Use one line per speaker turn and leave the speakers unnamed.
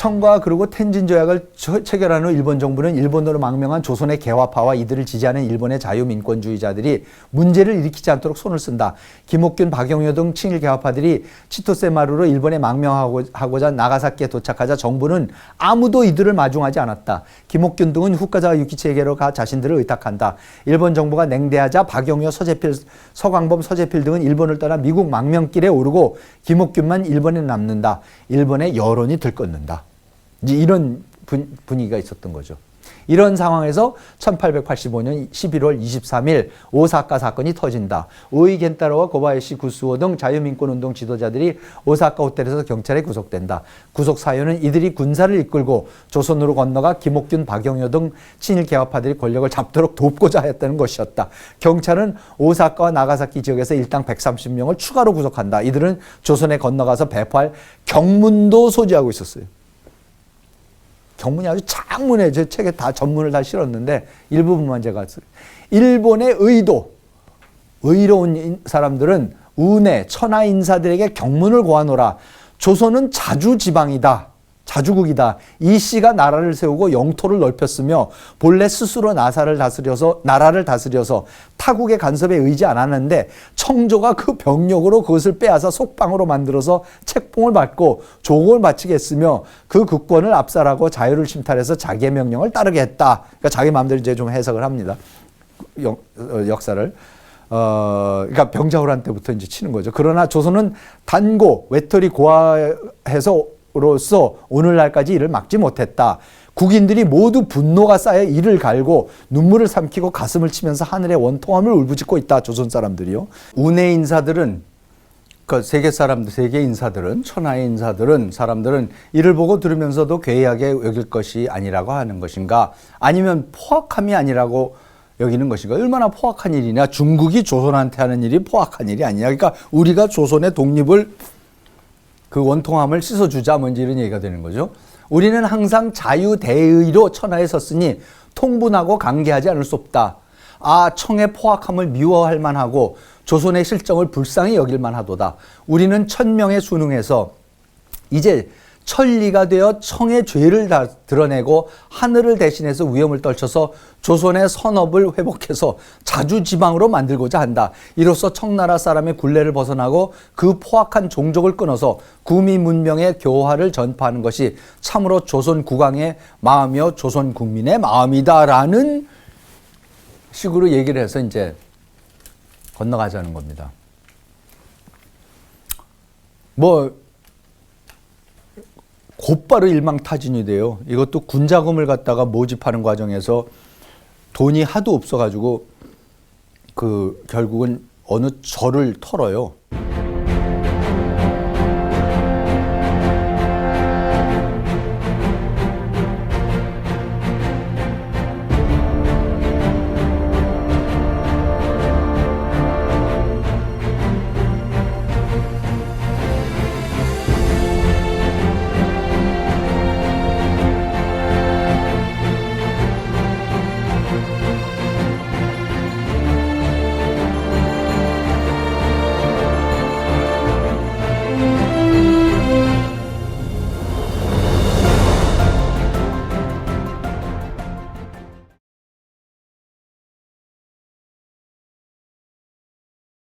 청과 그리고 텐진 조약을 체결한 후 일본 정부는 일본으로 망명한 조선의 개화파와 이들을 지지하는 일본의 자유민권주의자들이 문제를 일으키지 않도록 손을 쓴다. 김옥균, 박영효 등 친일 개화파들이 치토세마루로 일본에 망명하고자 나가사키에 도착하자 정부는 아무도 이들을 마중하지 않았다. 김옥균 등은 후카자와 유키치에게로 가 자신들을 의탁한다. 일본 정부가 냉대하자 박영효, 서광범, 서재필 등은 일본을 떠나 미국 망명길에 오르고 김옥균만 일본에 남는다. 일본의 여론이 들끓는다. 이제 이런 분위기가 있었던 거죠. 이런 상황에서 1885년 11월 23일 오사카 사건이 터진다. 오이 겐타로와 고바야시 구스오 등 자유민권운동 지도자들이 오사카 호텔에서 경찰에 구속된다. 구속 사유는 이들이 군사를 이끌고 조선으로 건너가 김옥균, 박영효 등 친일 개화파들이 권력을 잡도록 돕고자 했다는 것이었다. 경찰은 오사카와 나가사키 지역에서 일당 130명을 추가로 구속한다. 이들은 조선에 건너가서 배포할 경문도 소지하고 있었어요. 경문이 아주 장문에 제 책에 다 전문을 다 실었는데 일부분만 제가 일본의 의로운 사람들은 운해, 천하 인사들에게 경문을 고하노라. 조선은 자주지방이다. 자주국이다. 이 씨가 나라를 세우고 영토를 넓혔으며 본래 스스로 나라를 다스려서 타국의 간섭에 의지 않았는데 청조가 그 병력으로 그것을 빼앗아 속방으로 만들어서 책봉을 받고 조공을 바치게 했으며 그 국권을 압살하고 자유를 침탈해서 자기의 명령을 따르게 했다. 그러니까 자기 마음대로 이제 좀 해석을 합니다. 역사를. 그러니까 병자호란 때부터 이제 치는 거죠. 그러나 조선은 단고, 외톨이 고아해서 로서 오늘날까지 이를 막지 못했다. 국인들이 모두 분노가 쌓여 이를 갈고 눈물을 삼키고 가슴을 치면서 하늘의 원통함을 울부짖고 있다. 조선 사람들이요. 운해 인사들은 그 세계 인사들은 천하의 인사들은 사람들은 이를 보고 들으면서도 괴이하게 여길 것이 아니라고 하는 것인가? 아니면 포악함이 아니라고 여기는 것인가? 얼마나 포악한 일이냐? 중국이 조선한테 하는 일이 포악한 일이 아니냐? 그러니까 우리가 조선의 독립을 그 원통함을 씻어주자 뭔지 이런 얘기가 되는 거죠. 우리는 항상 자유대의로 천하에 섰으니 통분하고 강개하지 않을 수 없다. 청의 포악함을 미워할 만하고 조선의 실정을 불쌍히 여길 만하도다. 우리는 천명에 순응해서 이제 천리가 되어 청의 죄를 다 드러내고 하늘을 대신해서 위험을 떨쳐서 조선의 선업을 회복해서 자주지방으로 만들고자 한다. 이로써 청나라 사람의 굴레를 벗어나고 그 포악한 종족을 끊어서 구미 문명의 교화를 전파하는 것이 참으로 조선 국왕의 마음이요 조선 국민의 마음이다라는 식으로 얘기를 해서 이제 건너가자는 겁니다. 곧바로 일망타진이 돼요. 이것도 군자금을 갖다가 모집하는 과정에서 돈이 하도 없어가지고 결국은 어느 절을 털어요.